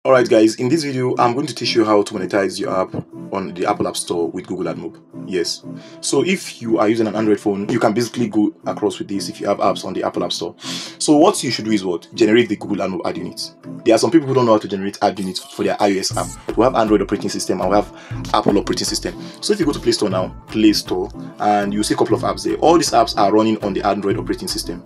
Alright guys, in this video I'm going to teach you how to monetize your app on the Apple App Store with Google AdMob. Yes, so if you are using an Android phone, you can basically go across with this if you have apps on the Apple App Store. So what you should do is what? Generate the Google AdMob ad unit. There are some people who don't know how to generate ad units for their iOS app. We have Android operating system and we have Apple operating system. So if you go to Play Store now, Play Store, and you see a couple of apps there. All these apps are running on the Android operating system.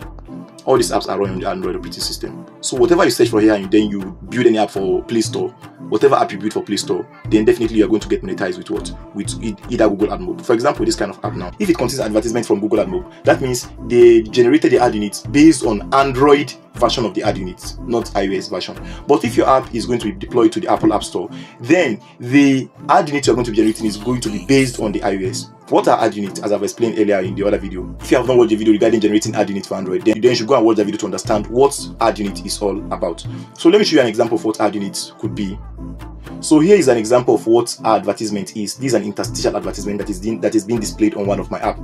All these apps are running on the Android operating system. So whatever you search for here and then you build any app for Play Store, whatever app you build for Play Store, then definitely you are going to get monetized with what? With either Google AdMob. For example, this kind of app now, if it contains advertisement from Google AdMob, that means they generated the ad unit based on Android version of the ad unit, not iOS version. But if your app is going to be deployed to the Apple App Store, then the ad unit you're going to be generating is going to be based on the iOS. What are ad units, as I've explained earlier in the other video? If you have not watched the video regarding generating ad units for Android, then you should go and watch the video to understand what ad unit is all about. So let me show you an example of what ad units could be. So here is an example of what advertisement is. This is an interstitial advertisement that is being displayed on one of my apps.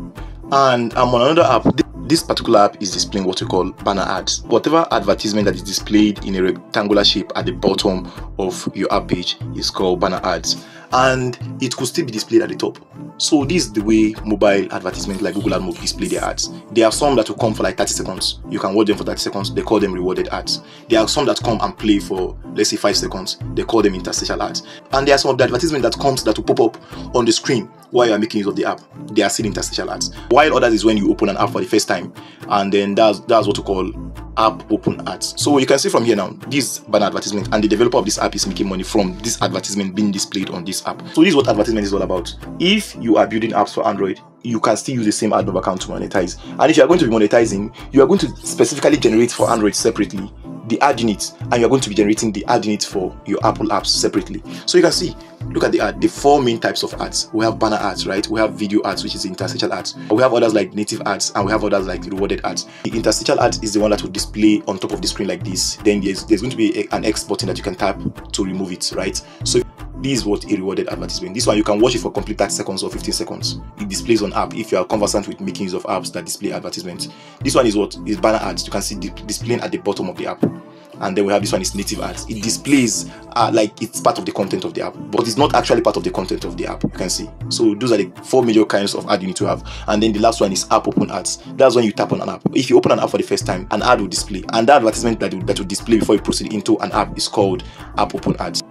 And I'm on another app. This particular app is displaying what we call banner ads. Whatever advertisement that is displayed in a rectangular shape at the bottom of your app page is called banner ads. And it could still be displayed at the top. So this is the way mobile advertisements like Google AdMob display their ads. There are some that will come for like 30 seconds. You can watch them for 30 seconds. They call them rewarded ads. There are some that come and play for, let's say, 5 seconds. They call them interstitial ads. And there are some of the advertisement that will pop up on the screen while you are making use of the app. They are still interstitial ads. While others is when you open an app for the first time, and then that's what we call app open ads. So you can see from here now, this banner advertisement, and the developer of this app is making money from this advertisement being displayed on this app. So this is what advertisement is all about. If you are building apps for Android, you can still use the same AdMob account to monetize. And if you are going to be monetizing, you are going to specifically generate for Android separately the ad unit, and you are going to be generating the ad unit for your Apple apps separately. So you can see, look at the ad, the 4 main types of ads. We have banner ads, right? We have video ads, which is interstitial ads. We have others like native ads, and we have others like rewarded ads. The interstitial ads is the one that will display on top of the screen like this. Then there's going to be an X button that you can tap to remove it, right? So this is what a rewarded advertisement. This one you can watch it for complete 30 seconds or 15 seconds. It displays on app if you are conversant with making use of apps that display advertisements. This one is what is banner ads. You can see displaying at the bottom of the app. And then we have this one is native ads. It displays like it's part of the content of the app, but it's not actually part of the content of the app. You can see. So those are the 4 major kinds of ad you need to have. And then the last one is app open ads. That's when you tap on an app. If you open an app for the first time, an ad will display, and that advertisement that will display before you proceed into an app is called app open ads.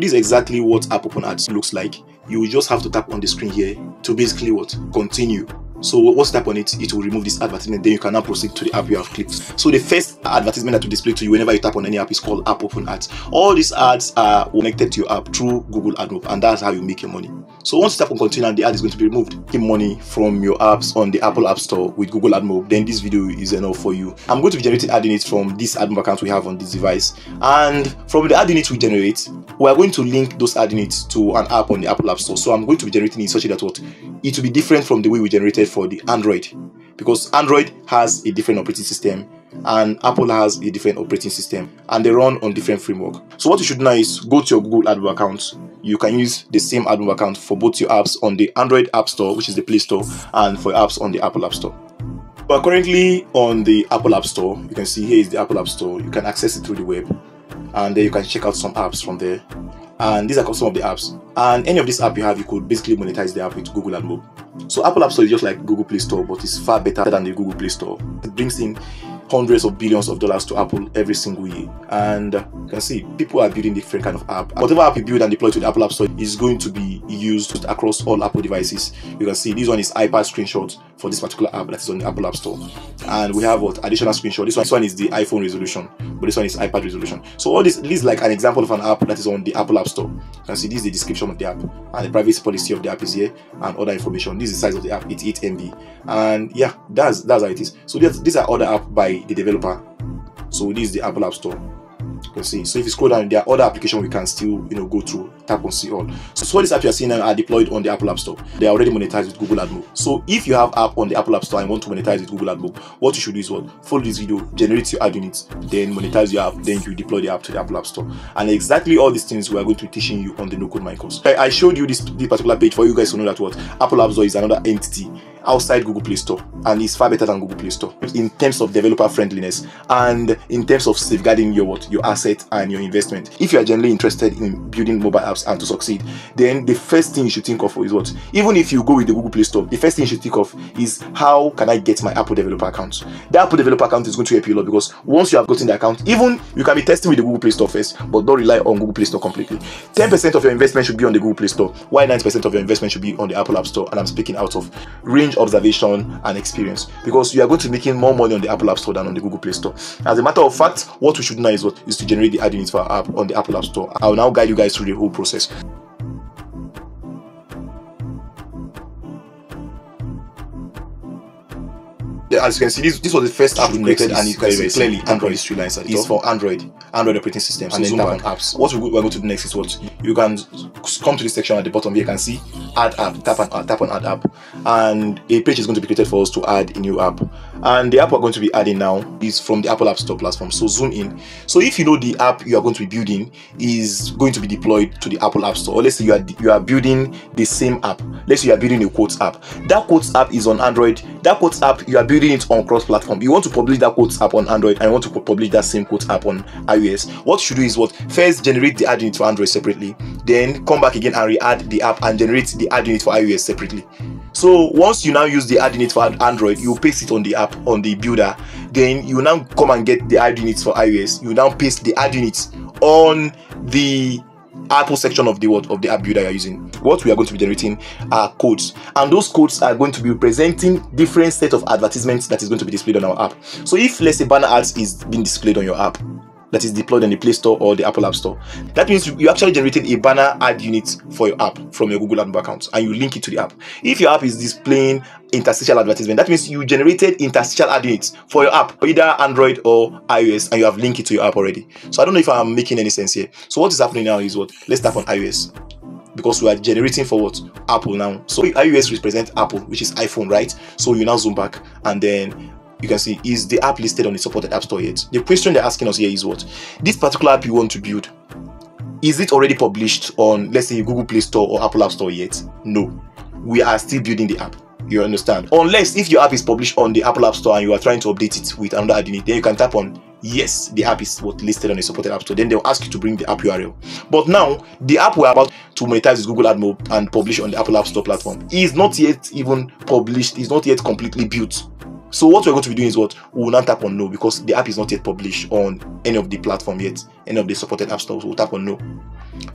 This is exactly what app open ads looks like. You will just have to tap on the screen here to basically what? Continue. So once you tap on it, it will remove this advertisement. Then you can now proceed to the app you have clicked. So the first advertisement that will display to you whenever you tap on any app is called app open ads. All these ads are connected to your app through Google AdMob, and that's how you make your money. So once you tap on continue and the ad is going to be removed, get money from your apps on the Apple App Store with Google AdMob, then this video is enough for you. I'm going to be generating ad units from this AdMob account we have on this device, and from the ad units we generate, we are going to link those ad units to an app on the Apple App Store. So I'm going to be generating in such a that what it will be different from the way we generated for the Android, because Android has a different operating system and Apple has a different operating system, and they run on different framework. So what you should know is go to your Google AdMob account. You can use the same AdMob account for both your apps on the Android App Store, which is the Play Store, and for apps on the Apple App Store. We are currently on the Apple App Store. You can see here is the Apple App Store. You can access it through the web, and then you can check out some apps from there. And these are some of the apps. And any of these app you have, you could basically monetize the app with Google AdMob. So Apple App Store is just like Google Play Store, but it's far better than the Google Play Store. It brings in hundreds of billions of dollars to Apple every single year, and you can see people are building different kind of app. Whatever app you build and deploy to the Apple App Store is going to be used across all Apple devices. You can see this one is iPad screenshot for this particular app that is on the Apple App Store, and we have what additional screenshot. This one is the iPhone resolution, but this one is iPad resolution. So all this is like an example of an app that is on the Apple App Store. You can see this is the description of the app, and the privacy policy of the app is here, and other information. This is the size of the app. It's 8 MB, and yeah, that's how it is. So these are other apps by the developer. So this is the Apple App Store. You can see. So if you scroll down, there are other applications we can still go through. tap on see all. So all these apps you are seeing now are deployed on the Apple App Store. They are already monetized with Google AdMob. So if you have app on the Apple App Store and want to monetize with Google AdMob, what you should do is what? Follow this video, generate your ad units, then monetize your app, then you deploy the app to the Apple App Store. And exactly all these things we are going to be teaching you on the No Code Mind course. I showed you this particular page for you guys to know that what Apple App Store is another entity outside Google Play Store, and it's far better than Google Play Store in terms of developer friendliness and in terms of safeguarding your asset and your investment. If you are generally interested in building mobile apps and to succeed, then the first thing you should think of is what? Even if you go with the Google Play Store, the first thing you should think of is how can I get my Apple developer account? The Apple developer account is going to help you a lot, because once you have gotten the account, even you can be testing with the Google Play Store first, but don't rely on Google Play Store completely. 10% of your investment should be on the Google Play Store, while 90% of your investment should be on the Apple App Store. And I'm speaking out of range, observation and experience, because you are going to be making more money on the Apple App Store than on the Google Play Store. As a matter of fact, what we should know is what is to generate the ad units for our app on the Apple App Store. I'll now guide you guys through the whole process. As you can see, this was the first app we created, and you can see clearly Android is 3 lines at the top. It's for Android operating system. And then tap on apps. What we're going to do next is what you can come to this section at the bottom here. You can see add app. Tap on add app, and a page is going to be created for us to add a new app. And the app we're going to be adding now is from the Apple App Store platform. So zoom in. So if you know the app you are going to be building is going to be deployed to the Apple App Store, or let's say you are building the same app. Let's say you are building a quotes app. That quotes app is on Android. That quotes app you are building it on cross-platform. You want to publish that quotes app on Android and you want to publish that same quotes app on iOS. What you should do is what? First, generate the ad unit for Android separately. Then come back again and re-add the app and generate the ad unit for iOS separately. So once you now use the ad unit for Android, you paste it on the app, on the builder. Then you now come and get the ad units for iOS. You now paste the ad units on the Apple section of the app builder you're using. What we are going to be generating are codes, and those codes are going to be representing different set of advertisements that is going to be displayed on our app. So if let's say banner ads is being displayed on your app that is deployed on the Play Store or the Apple App Store, that means you actually generated a banner ad unit for your app from your Google AdMob account, and you link it to the app. If your app is displaying interstitial advertisement, that means you generated interstitial ad units for your app, either Android or iOS, and you have linked it to your app already. So I don't know if I'm making any sense here. So what is happening now is what? Let's tap on iOS, because we are generating for what? Apple now. So iOS represents Apple, which is iPhone, right? So you now zoom back, and then you can see, is the app listed on the supported app store yet? The question they're asking us here is what? This particular app you want to build, is it already published on, let's say, Google Play Store or Apple App Store yet? No, we are still building the app. You understand? Unless if your app is published on the Apple App Store and you are trying to update it with another ad unit, then you can tap on yes, the app is what listed on the supported app store. Then they'll ask you to bring the app URL. But now the app we're about to monetize with Google AdMob and publish on the Apple App Store platform is not yet even published, is not yet completely built. So what we're going to be doing is what? We will not tap on no, because the app is not yet published on any of the platform yet, any of the supported app stores. So we'll tap on no.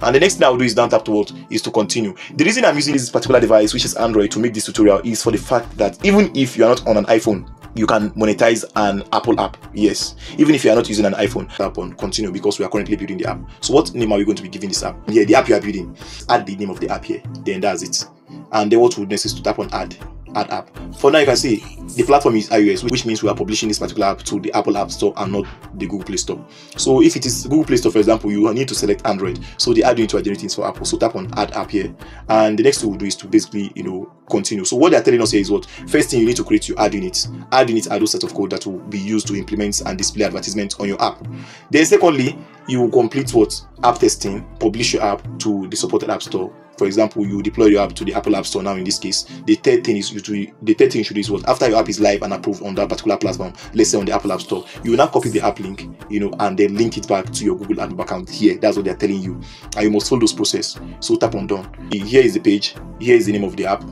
And the next thing I will do is down tap to what? Is to continue. The reason I'm using this particular device, which is Android, to make this tutorial is for the fact that even if you are not on an iPhone, you can monetize an Apple app. Yes, even if you are not using an iPhone, tap on continue, because we are currently building the app. So what name are we going to be giving this app? Yeah, the app you are building. Add the name of the app here. Then that's it. And then what we next is to tap on add app. For now, you can see the platform is iOS, which means we are publishing this particular app to the Apple App Store and not the Google Play Store. So if it is Google Play Store, for example, you need to select Android. So the ad unit we are generating is for Apple. So tap on add app here. And the next thing we'll do is to basically, continue. So what they're telling us here is what? First thing, you need to create your ad units. Ad units are those set of code that will be used to implement and display advertisements on your app. Then secondly, you will complete what? App testing, publish your app to the supported app store. For example, you deploy your app to the Apple App Store now in this case. The third thing you should do is what? After your app is live and approved on that particular platform, let's say on the Apple App Store, you will now copy the app link, and then link it back to your Google AdMob account here. That's what they're telling you. And you must follow this process. So tap on done. Here is the page. Here is the name of the app.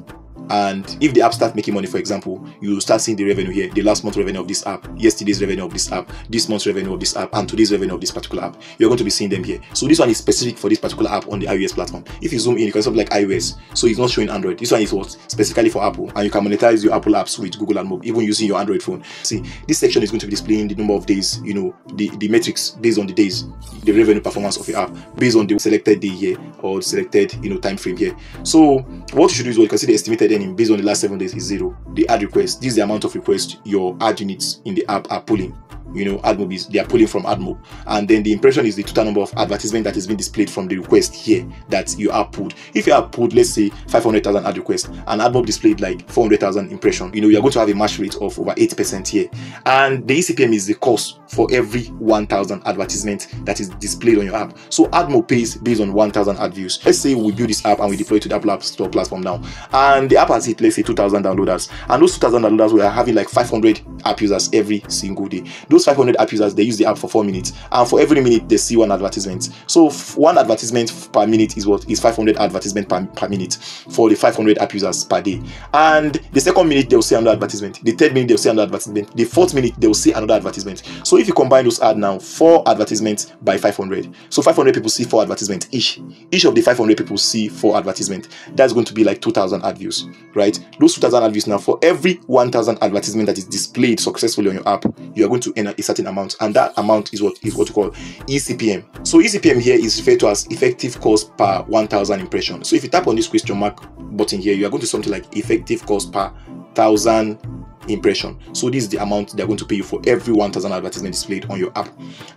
And if the app starts making money, for example, you will start seeing the revenue here, the last month revenue of this app, yesterday's revenue of this app, this month's revenue of this app, and today's revenue of this particular app. You're going to be seeing them here. So this one is specific for this particular app on the iOS platform. If you zoom in, you can something like iOS, so it's not showing Android. This one is what? Specifically for Apple, and you can monetize your Apple apps with Google AdMob, even using your Android phone. See, this section is going to be displaying the number of days, the metrics based on the days, the revenue performance of your app, based on the selected day here or selected, time frame here. So what you should do is what? You can see the estimated earning based on the last 7 days is 0. The ad request, this is the amount of requests your ad units in the app are pulling. AdMob is, they are pulling from AdMob, and then the impression is the total number of advertisement that is being displayed from the request here that you have pulled. If you have pulled, let's say 500,000 ad requests, and AdMob displayed like 400,000 impression, you're going to have a match rate of over 80% here. And the eCPM is the cost for every 1,000 advertisement that is displayed on your app. So AdMob pays based on 1,000 ad views. Let's say we build this app and we deploy it to the Apple App Store platform now, and the app has hit, let's say, 2,000 downloaders, and those 2,000 downloaders, we are having like 500 app users every single day. Those 500 app users, they use the app for 4 minutes, and for every minute they see one advertisement. So one advertisement per minute is 500 advertisement per minute for the 500 app users per day. And the second minute they'll see another advertisement, the third minute they'll see another advertisement, the fourth minute they'll see another advertisement. So if you combine those ads now, 4 advertisements by 500, so 500 people see 4 advertisements each of the 500 people see 4 advertisements. That's going to be like 2,000 ad views, right? Those 2,000 ad views now, for every 1,000 advertisement that is displayed successfully on your app, you are going to earn a certain amount, and that amount is what you call eCPM. So eCPM here is referred to as effective cost per 1,000 impressions. So if you tap on this question mark button here, you are going to something like effective cost per 1,000 impression. So this is the amount they're going to pay you for every 1,000 advertisement displayed on your app,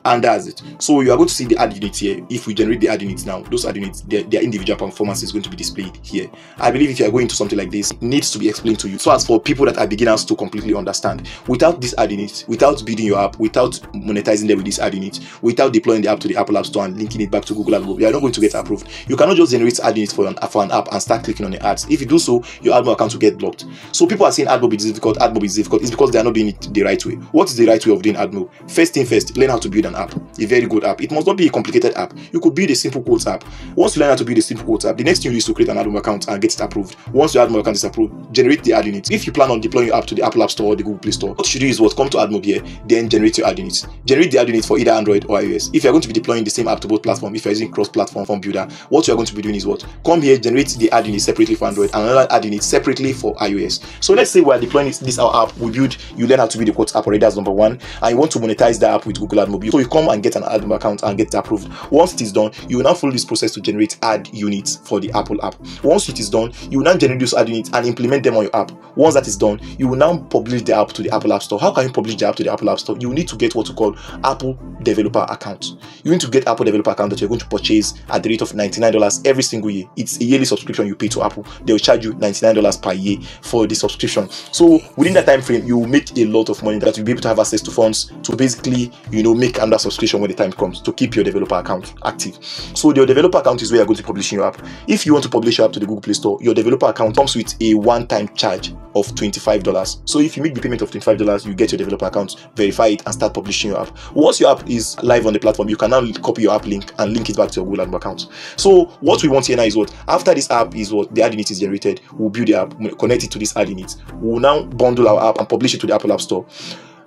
and that's it. So you are going to see the ad units here. If we generate the ad units now, those ad units, their individual performance is going to be displayed here. I believe if you are going to something like this, it needs to be explained to you, so as for people that are beginners to completely understand. Without this ad units, without building your app, without monetizing them with this ad units, without deploying the app to the Apple App Store and linking it back to Google AdMob, you are not going to get approved. You cannot just generate ad units for an app and start clicking on the ads. If you do so, your AdMob account will get blocked. So people are saying AdMob is difficult, AdMob is difficult. It's because they are not doing it the right way. What is the right way of doing AdMob? First thing first, learn how to build an app, a very good app. It must not be a complicated app. You could build a simple quotes app. Once you learn how to build a simple quotes app, the next thing you do is to create an AdMob account and get it approved. Once your AdMob account is approved, generate the ad units. If you plan on deploying your app to the Apple App Store or the Google Play Store, what you should do is come to AdMob here, then generate your ad units. Generate the ad units for either Android or iOS. If you're going to be deploying the same app to both platforms, if you're using cross-platform form builder, what you're going to be doing is come here, generate the ad units separately for Android and another ad unit separately for iOS. So let's say we're deploying this our app, you learn how to build the quotes app already, that's number one, and you want to monetize that app with Google AdMob. So you come and get an AdMob account and get it approved. Once it is done, you will now follow this process to generate ad units for the Apple app. Once it is done, you will now generate those ad units and implement them on your app. Once that is done, you will now publish the app to the Apple App Store. How can you publish the app to the Apple App Store? You will need to get what you call Apple Developer Account. You need to get Apple Developer Account that you're going to purchase at the rate of $99 every single year. It's a yearly subscription you pay to Apple. They will charge you $99 per year for the subscription. So within that time frame, you will make a lot of money that you'll be able to have access to funds to basically, make another subscription when the time comes to keep your developer account active. So your developer account is where you're going to be publishing your app. If you want to publish your app to the Google Play Store, your developer account comes with a one-time charge of $25. So if you make the payment of $25, you get your developer account, verify it, and start publishing your app. Once your app is live on the platform, you can now copy your app link and link it back to your Google AdMob account. So what we want here now is after this app is the ad unit is generated, we'll build the app, connect it to this ad unit. We'll now bundle our app and publish it to the Apple App Store.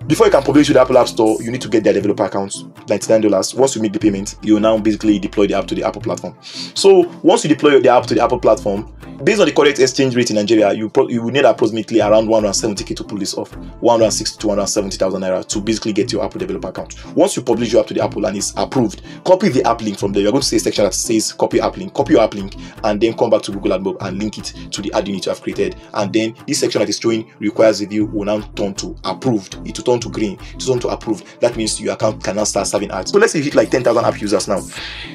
Before you can publish with the Apple App Store, you need to get their developer account, $99. Once you make the payment, you now basically deploy the app to the Apple platform. So once you deploy the app to the Apple platform, based on the correct exchange rate in Nigeria, you will need approximately around 170k to pull this off, 160 to 170,000 naira to basically get your Apple developer account. Once you publish your app to the Apple and it's approved, copy the app link from there. You're going to see a section that says copy app link. Copy your app link and then come back to Google AdMob and link it to the ad unit you have created. And then this section that is showing requires review will now turn to approved. It will turn to green. It will turn to approved. That means your account can now start serving ads. So let's say you hit like 10,000 app users now.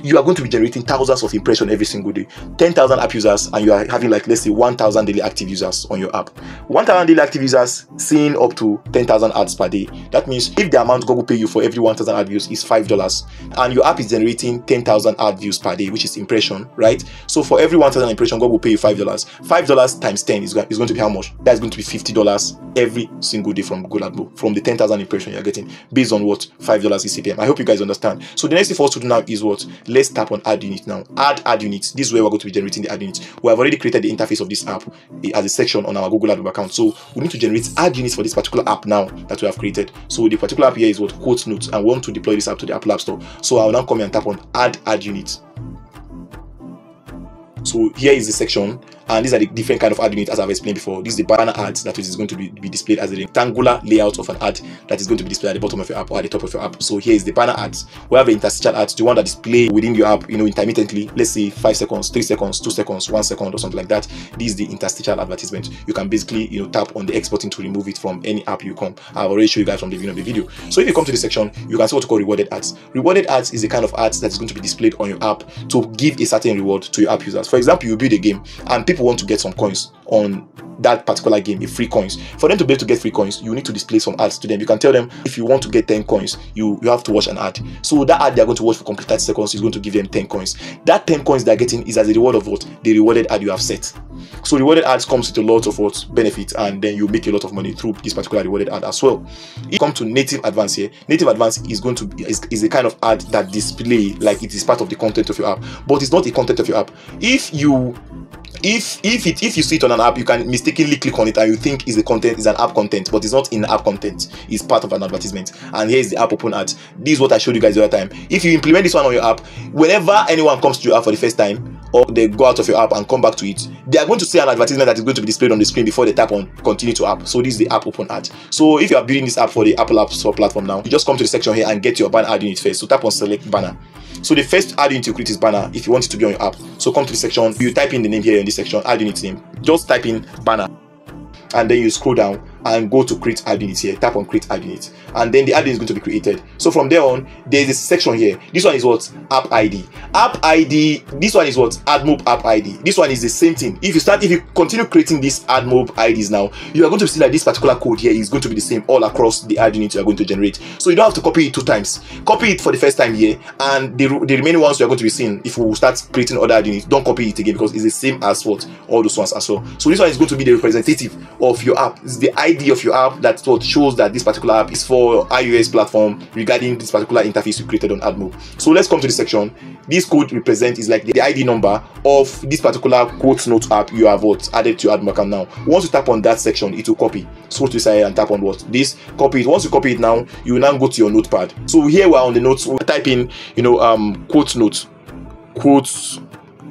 You are going to be generating thousands of impressions every single day. 10,000 app users, and you are having like, let's say, 1,000 daily active users on your app. 1,000 daily active users seeing up to 10,000 ads per day. That means if the amount Google pay you for every 1,000 ad views is $5, and your app is generating 10,000 ad views per day, which is impression, right? So for every 1,000 impression, Google will pay you $5. $5 times 10 is going to be how much? That's going to be $50 every single day from Google AdMob, from the 10,000 impression you're getting, based on what? $5 is CPM. I hope you guys understand. So the next thing for us to do now is let's tap on ad unit now. Add ad units. This is where we're going to be generating the ad units. We have already created the interface of this app as a section on our Google AdMob account. So we need to generate ad units for this particular app now that we have created. So the particular app here is quote notes, and we want to deploy this app to the Apple App Store. So I will now come here and tap on add ad units. So here is the section, And these are the different kind of ad units as I've explained before. This is the banner ads that is going to be displayed as a rectangular layout of an ad that is going to be displayed at the bottom of your app or at the top of your app. So here is the banner ads. We have the interstitial ads, the one that display within your app, intermittently. Let's say 5 seconds, 3 seconds, 2 seconds, 1 second, or something like that. This is the interstitial advertisement. You can basically tap on the exporting to remove it from any app you come. I've already showed you guys from the beginning of the video. So if you come to the section, you can see what we call rewarded ads. Rewarded ads is a kind of ads that is going to be displayed on your app to give a certain reward to your app users. For example, you build a game and people want to get some coins on that particular game, a free coins. For them to be able to get free coins, you need to display some ads to them. You can tell them if you want to get 10 coins, you have to watch an ad. So that ad they're going to watch for complete 30 seconds is going to give them 10 coins. That 10 coins they're getting is as a reward of what? The rewarded ad you have set. So rewarded ads comes with a lot of what benefits, and then you make a lot of money through this particular rewarded ad as well. If you come to native advanced here, native advanced is going to be is a kind of ad that display like it is part of the content of your app, but it's not the content of your app. If you see it on an app, you can mistakenly click on it and you think is an app content, but it's not in app content. It's part of an advertisement. And here is the app open ad. This is what I showed you guys the other time. If you implement this one on your app, whenever anyone comes to your app for the first time, or they go out of your app and come back to it, they are going to see an advertisement that is going to be displayed on the screen before they tap on continue to app. So this is the app open ad. So if you are building this app for the Apple App Store platform now, you just come to the section here and get your banner ad unit first. So tap on select banner. So the first ad unit you create is banner if you want it to be on your app. So come to the section, you type in the name here in this section, ad unit name. Just type in banner. And then you scroll down and go to create ad unit here. Tap on create ad unit, and then the ad unit is going to be created. So from there on, there's a section here. This one is what? App ID. App ID. This one is what? AdMob app ID. This one is the same thing. If you continue creating these AdMob IDs now, you are going to see that this particular code here is going to be the same all across the ad unit you are going to generate. So you don't have to copy it 2 times. Copy it for the first time here, and the remaining ones you are going to be seeing if we start creating other ad units. Don't copy it again because it's the same as what all those ones as well. So this one is going to be the representative of your app. It's the ID of your app that's what shows that this particular app is for iOS platform regarding this particular interface you created on AdMob. So let's come to the section. This code represent is like the ID number of this particular quote note app you have added to your AdMob account now. Once you tap on that section, it will copy. Scroll to the side and tap on this. Copy it. Once you copy it now, you will now go to your notepad. So here we are on the notes. We type in quote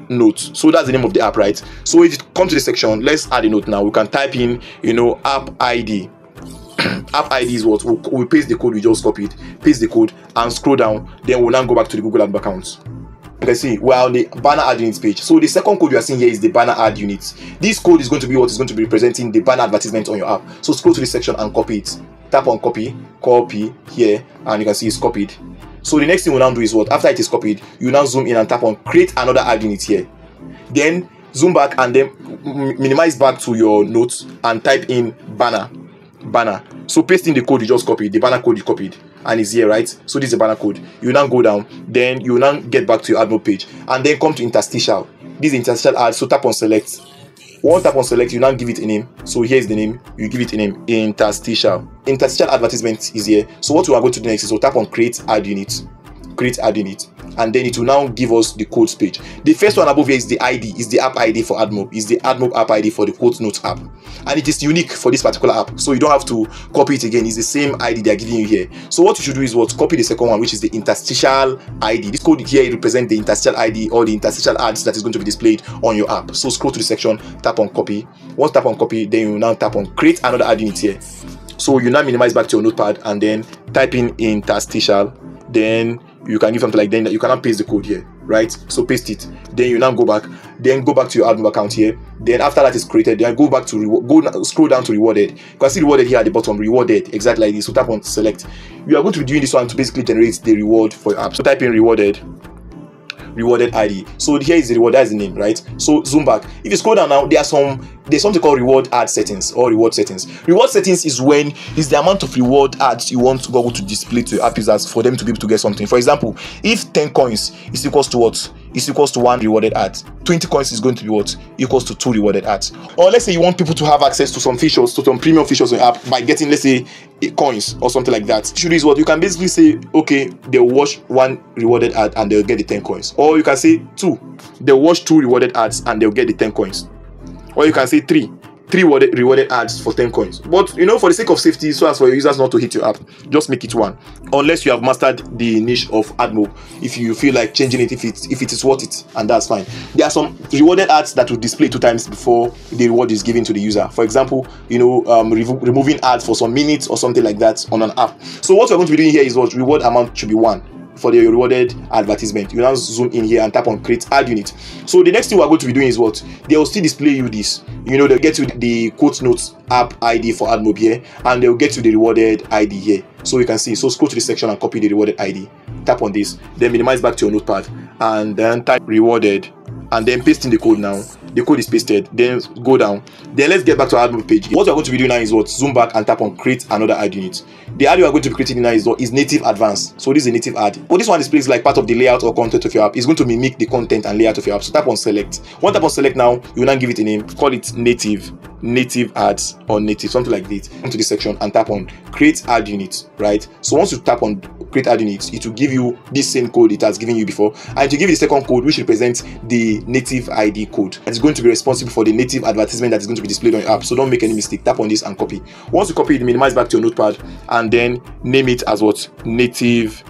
note. So that's the name of the app, right? So if you come to the section, let's add a note now. We can type in app ID. App ID is what we paste the code we just copied, paste the code and scroll down. Then we'll now go back to the Google AdMob account. You can see we're on the banner ad units page. So the second code you are seeing here is the banner ad units. This code is going to be what is going to be representing the banner advertisement on your app. So scroll to the section and copy it. Tap on copy here, and you can see it's copied. So the next thing we'll now do is what? After it is copied, you now zoom in and tap on create another ad unit here. Then zoom back and then minimize back to your notes and type in banner. So paste in the code you just copied, the banner code you copied, and it's here, right? So this is the banner code. You now go down, then you now get back to your AdMob page and then come to interstitial. This is interstitial ad. So tap on select. Once tap on select, you now give it a name. So here's the name. You give it a name. Interstitial advertisement is here. So what we are going to do next is tap on create ad unit. And then it will now give us the codes page. The first one above here is the ID, is the app ID for AdMob, is the AdMob app ID for the quote note app, and it is unique for this particular app, so you don't have to copy it again. It's the same ID they are giving you here. So what you should do is copy the second one, which is the interstitial ID. This code here represents the interstitial ID or the interstitial ads that is going to be displayed on your app. So scroll to the section, tap on copy. Once tap on copy, then you now tap on create another ad unit here. So you now minimize back to your notepad and then type in interstitial. Then you can give something like then you cannot paste the code here, right? So paste it. Then you now go back to your AdMob account here. Then after that is created, then go back to scroll down to rewarded. You can see rewarded here at the bottom, rewarded, exactly like this. So tap on select. You are going to be doing this one to basically generate the reward for your app. So type in rewarded ID. So here is the reward, that's the name, right? So zoom back. If you scroll down now, there's something called reward ad settings or reward settings. Reward settings is the amount of reward ads you want Google to display to your app users for them to be able to get something. For example, if 10 coins is equals to what? Is equals to 1 rewarded ad. 20 coins is going to be what? Equals to 2 rewarded ads. Or let's say you want people to have access to some features, to some premium features on your app by getting, let's say, coins or something like that. Should is what you can basically say, okay, they'll watch 1 rewarded ad and they'll get the 10 coins. Or you can say 2, they'll watch 2 rewarded ads and they'll get the 10 coins. Or you can say 3, 3 rewarded ads for 10 coins. But you know, for the sake of safety, so as for your users not to hit your app, just make it 1, unless you have mastered the niche of AdMob. If you feel like changing it, if it is worth it, and that's fine. There are some rewarded ads that will display 2 times before the reward is given to the user. For example, you know, removing ads for some minutes or something like that on an app. So what we're going to be doing here is what reward amount should be 1 for the rewarded advertisement. You now zoom in here and tap on create ad unit. So the next thing we're going to be doing is what they will still display you this. You know, they'll get you the quote notes app ID for AdMob here, and they'll get you the rewarded ID here. So you can see. So scroll to the section and copy the rewarded ID. Tap on this, then minimize back to your notepad, and then type rewarded, and then paste in the code now. The code is pasted, then go down. Then let's get back to our AdMob page. What we're going to be doing now is what zoom back and tap on create another ad unit. The ad we are going to be creating now is native advanced. So this is a native ad. But this one displays like part of the layout or content of your app. It's going to mimic the content and layout of your app. So tap on select. Once tap on select now, you will now give it a name. Call it native ads or native, something like this. Come to this section and tap on create ad unit, right? So once you tap on create ad unit, it will give you this same code it has given you before, and to give you the second code which represents the native ID code. It's going to be responsible for the native advertisement that is going to be displayed on your app. So don't make any mistake. Tap on this and copy. Once you copy it, minimize back to your notepad and then name it as what native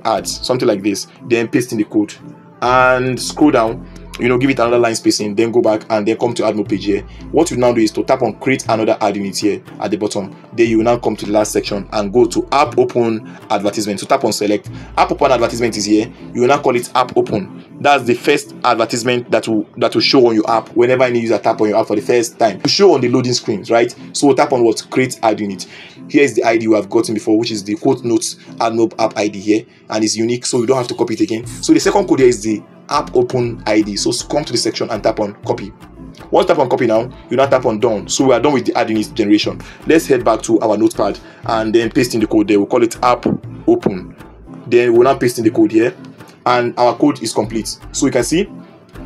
ads, something like this. Then paste in the code and scroll down. You know, give it another line spacing, then go back and then come to AdMob page here. What you now do is to tap on create another ad unit here at the bottom. Then you will now come to the last section and go to app open advertisement. So tap on select. App open advertisement is here. You will now call it app open. That's the first advertisement that will show on your app whenever any user tap on your app for the first time. To show on the loading screens, right? So we'll tap on what create ad unit. Here is the ID we have gotten before, which is the quote notes AdMob app ID here, and it's unique, so you don't have to copy it again. So the second code here is the app open ID. So come to the section and tap on copy. Once tap on copy now, you now tap on done. So we are done with the ad unit generation. Let's head back to our notepad and then paste in the code there. We'll call it app open. Then we'll now paste in the code here, and our code is complete. So you can see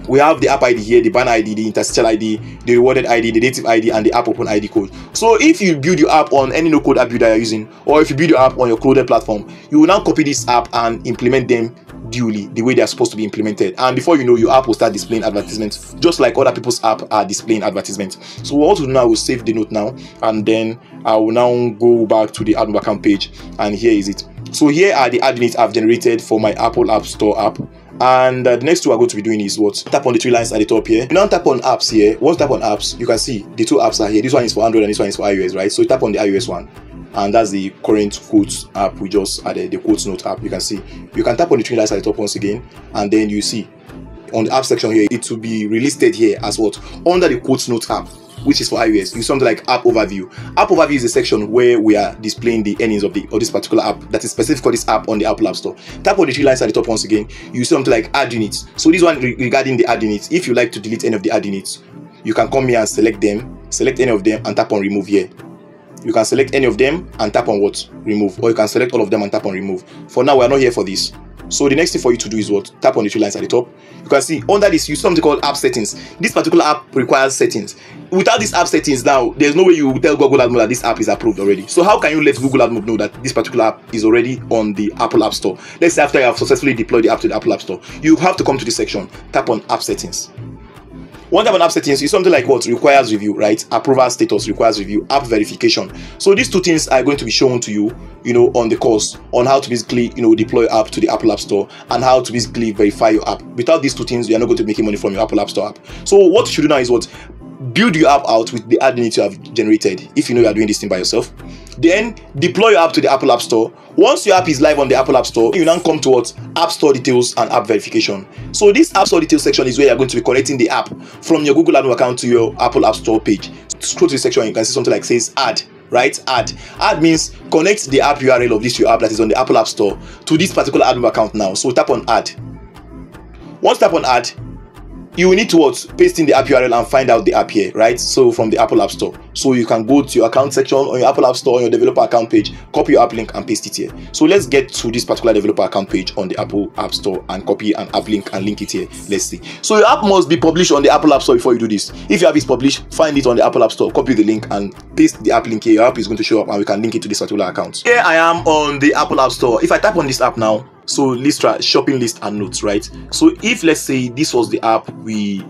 we have the app ID here, the banner ID, the interstitial ID, the rewarded ID, the native ID, and the app open ID code. So if you build your app on any no-code app builder you're using, or if you build your app on your coded platform, you will now copy this app and implement them duly the way they are supposed to be implemented. And before you know, your app will start displaying advertisements just like other people's app are displaying advertisements. So what we'll do now, we'll save the note now, and then I will now go back to the AdMob account page, and here is it. So here are the ad units I've generated for my Apple App Store app. And the next two we're going to be doing is what? Tap on the 3 lines at the top here. You now tap on apps here. Once you tap on apps, you can see the 2 apps are here. This one is for Android and this one is for iOS, right? So you tap on the iOS one, and that's the current quotes app we just added, the quotes note app. You can see you can tap on the 3 lines at the top once again, and then you see on the app section here, it will be relisted here as what? Under the quotes note app, which is for iOS. You something like app overview. App overview is a section where we are displaying the earnings of this particular app that is specific for this app on the Apple App Store. Tap on the 3 lines at the top once again. You see something like ad units. So this one regarding the ad units. If you like to delete any of the ad units, you can come here and select them, select any of them and tap on remove here. You can select any of them and tap on what? Remove. Or you can select all of them and tap on remove. For now, we are not here for this. So the next thing for you to do is what? Tap on the 3 lines at the top. You can see under this, you see something called app settings. This particular app requires settings. Without these app settings now, there's no way you will tell Google AdMob that this app is approved already. So how can you let Google AdMob know that this particular app is already on the Apple App Store? Let's say after you have successfully deployed the app to the Apple App Store, you have to come to this section, tap on app settings. One tap on app settings is something like what? Requires review, right? Approval status requires review, app verification. So these 2 things are going to be shown to you, on the course on how to basically, deploy app to the Apple App Store and how to basically verify your app. Without these 2 things, you are not going to be making money from your Apple App Store app. So what you should do now is what? Build your app out with the ad unit you have generated, if you know you are doing this thing by yourself. Then deploy your app to the Apple App Store. Once your app is live on the Apple App Store, you now come to what? App Store details and app verification. So this App Store details section is where you're going to be connecting the app from your Google AdMob account to your Apple App Store page. Scroll to the section and you can see something like says add, right? Add means connect the app URL of this your app that is on the Apple App Store to this particular AdMob account now. So tap on add. Once tap on add, you will need to what? Paste in the app URL and find out the app here, right? So from the Apple App Store. So you can go to your account section on your Apple App Store, on your developer account page, copy your app link and paste it here. So let's get to this particular developer account page on the Apple App Store and copy an app link and link it here. Let's see. So your app must be published on the Apple App Store before you do this. If your app is published, find it on the Apple App Store, copy the link and paste the app link here. Your app is going to show up and we can link it to this particular account. Here I am on the Apple App Store. If I tap on this app now, so let's try shopping list and notes, right? So if let's say this was the app we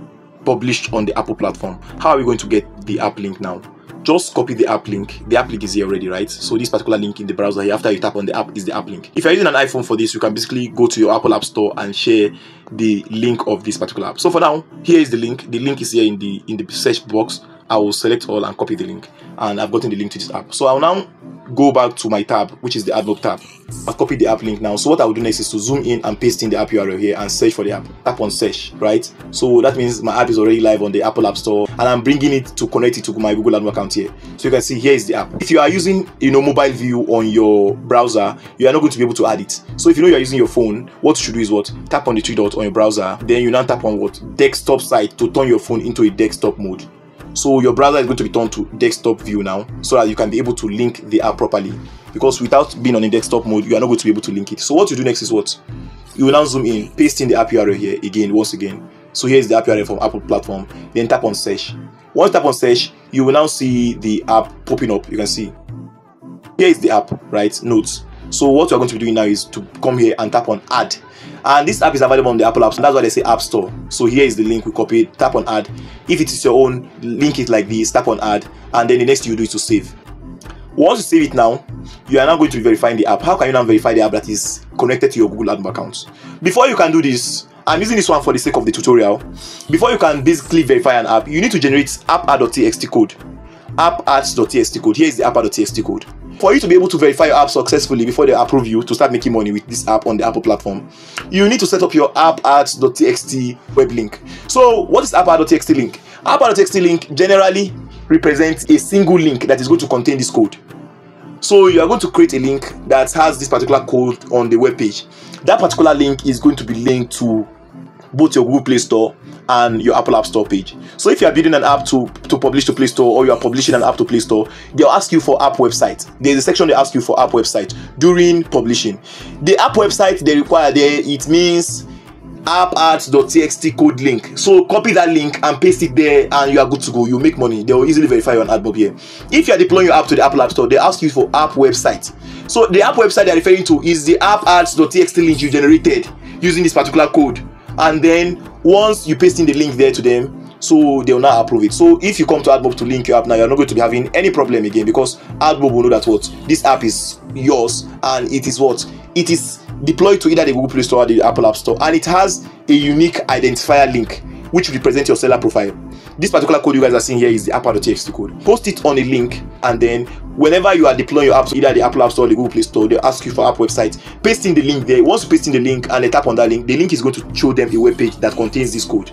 published on the Apple platform, how are we going to get the app link now. Just copy the app link. The app link is here already, right? So this particular link in the browser here, after you tap on the app, is the app link. If you're using an iPhone for this, you can basically go to your Apple App Store and share the link of this particular app. So for now, here is the link. The link is here in the search box. I will select all and copy the link, and I've gotten the link to this app. So I'll now go back to my tab, which is the AdMob tab. I've copied the app link now. So what I will do next is to zoom in and paste in the app URL here and search for the app. Tap on search, right? So that means my app is already live on the Apple App Store, and I'm bringing it to connect it to my Google AdMob account here. So you can see here is the app. If you are using mobile view on your browser, you are not going to be able to add it. So if you know you are using your phone, what you should do is what? Tap on the three dots on your browser, then you now tap on what? Desktop site to turn your phone into a desktop mode. So your browser is going to be turned to desktop view now, so that you can be able to link the app properly. Because without being on a desktop mode, you are not going to be able to link it. So what you do next is what? You will now zoom in, paste in the app URL here once again. So here's the app URL from Apple platform. Then tap on search. Once you tap on search, you will now see the app popping up. You can see here is the app, right? Notes. So what you're going to be doing now is to come here and tap on add. And this app is available on the Apple App Store. That's why they say App Store. So here is the link we copied. Tap on add. If it is your own, link it like this. Tap on add, and then the next thing you do is to save. Once you save it now, you are now going to be verifying the app. How can you now verify the app that is connected to your Google AdMob account? Before you can do this, I'm using this one for the sake of the tutorial. Before you can basically verify an app, you need to generate app.txt code. App.txt code. Here is the app.txt code. For you to be able to verify your app successfully before they approve you to start making money with this app on the Apple platform, you need to set up your app.txt web link. So what is app.txt link? App.txt link generally represents a single link that is going to contain this code. So you are going to create a link that has this particular code on the web page. That particular link is going to be linked to both your Google Play Store and your Apple App Store page. So if you are building an app to publish to Play Store, or you are publishing an app to Play Store, they'll ask you for app website. There's a section they ask you for app website during publishing. The app website they require there, it means app.txt code link. So copy that link and paste it there, and you are good to go. You make money. They will easily verify you on AdMob here. If you are deploying your app to the Apple App Store, they ask you for app website. So the app website they're referring to is the app.txt link you generated using this particular code. And then once you paste in the link there to them, so they will now approve it. So if you come to AdMob to link your app now, you're not going to be having any problem again, because AdMob will know that what this app is yours, and it is what it is deployed to either the Google Play Store or the Apple App Store, and it has a unique identifier link which represents your seller profile. This particular code you guys are seeing here is the app.txt code. Post it on a link, and then whenever you are deploying your apps to either the Apple App Store or the Google Play Store, they'll ask you for app website. Paste in the link there. Once you paste in the link and they tap on that link, the link is going to show them a web page that contains this code.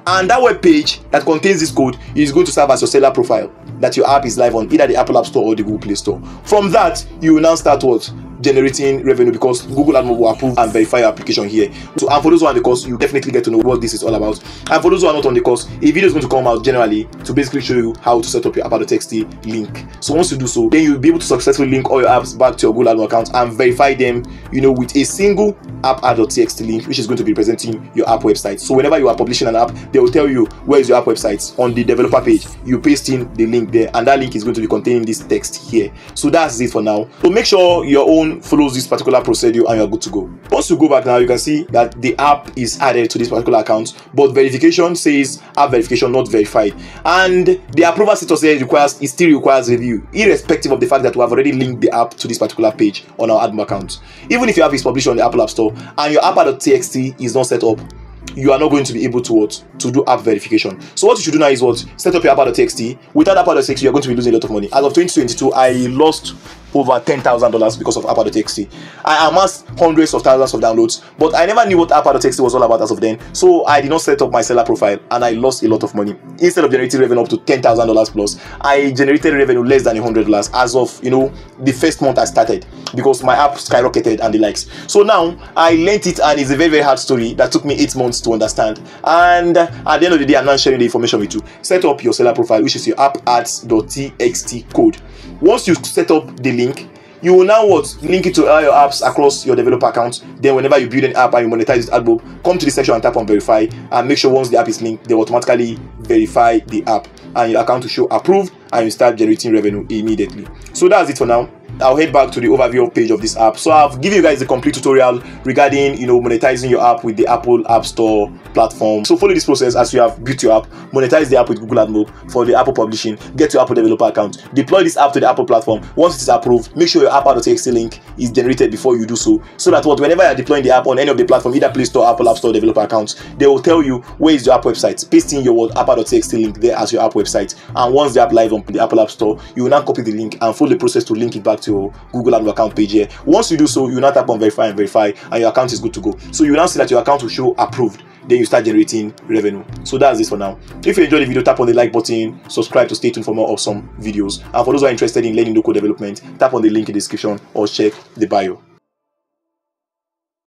And that web page that contains this code is going to serve as your seller profile, that your app is live on either the Apple App Store or the Google Play Store. From that, you will now start what? Generating revenue, because Google AdMob will approve and verify your application here. So, and for those who are on the course, you definitely get to know what this is all about. And for those who are not on the course, a video is going to come out generally to basically show you how to set up your app.txt link. So once you do so, then you'll be able to successfully link all your apps back to your Google AdMob account and verify them, with a single app.txt link, which is going to be representing your app website. So whenever you are publishing an app, they will tell you where is your app website. On the developer page, you paste in the link there, and that link is going to be containing this text here. So that's it for now. So make sure your own follows this particular procedure and you're good to go. Once you go back now, you can see that the app is added to this particular account, but verification says app verification not verified, and the approval status here it still requires review, irrespective of the fact that we have already linked the app to this particular page on our AdMob account. Even if your app is published on the Apple App Store and your app.txt is not set up, you are not going to be able to do app verification. So what you should do now is set up your app.txt. Without app.txt, you're going to be losing a lot of money. As of 2022, I lost over $10,000 because of app.txt. I amassed hundreds of thousands of downloads, but I never knew what app.txt was all about as of then. So I did not set up my seller profile, and I lost a lot of money. Instead of generating revenue up to $10,000 plus, I generated revenue less than $100 as of the first month I started, because my app skyrocketed and the likes. So now I learned it, and it's a very, very hard story that took me 8 months to understand. And at the end of the day, I'm not sharing the information with you. Set up your seller profile, which is your app.txt code. Once you set up the link, you will now link it to all your apps across your developer account. Then whenever you build an app and you monetize it AdMob, come to the section and tap on verify, and make sure once the app is linked, they automatically verify the app and your account will show approved, and you start generating revenue immediately. So that's it for now. I'll head back to the overview page of this app. So I've given you guys a complete tutorial regarding, monetizing your app with the Apple App Store platform. So follow this process as you have built your app. Monetize the app with Google AdMob for the Apple publishing. Get your Apple developer account. Deploy this app to the Apple platform. Once it is approved, make sure your app.txt link is generated before you do so that whenever you're deploying the app on any of the platform, either Play Store, Apple App Store developer accounts, they will tell you where is your app website. Paste in your app.txt link there as your app website, and once the app live on the Apple App Store, you will now copy the link and follow the process to link it back to your Google AdMob account page here. Once you do so, you will now tap on verify, and your account is good to go. So you will now see that your account will show approved. Then you start generating revenue. So that's this for now. If you enjoyed the video, tap on the like button, subscribe to stay tuned for more awesome videos. And for those who are interested in learning no-code development, tap on the link in the description or check the bio.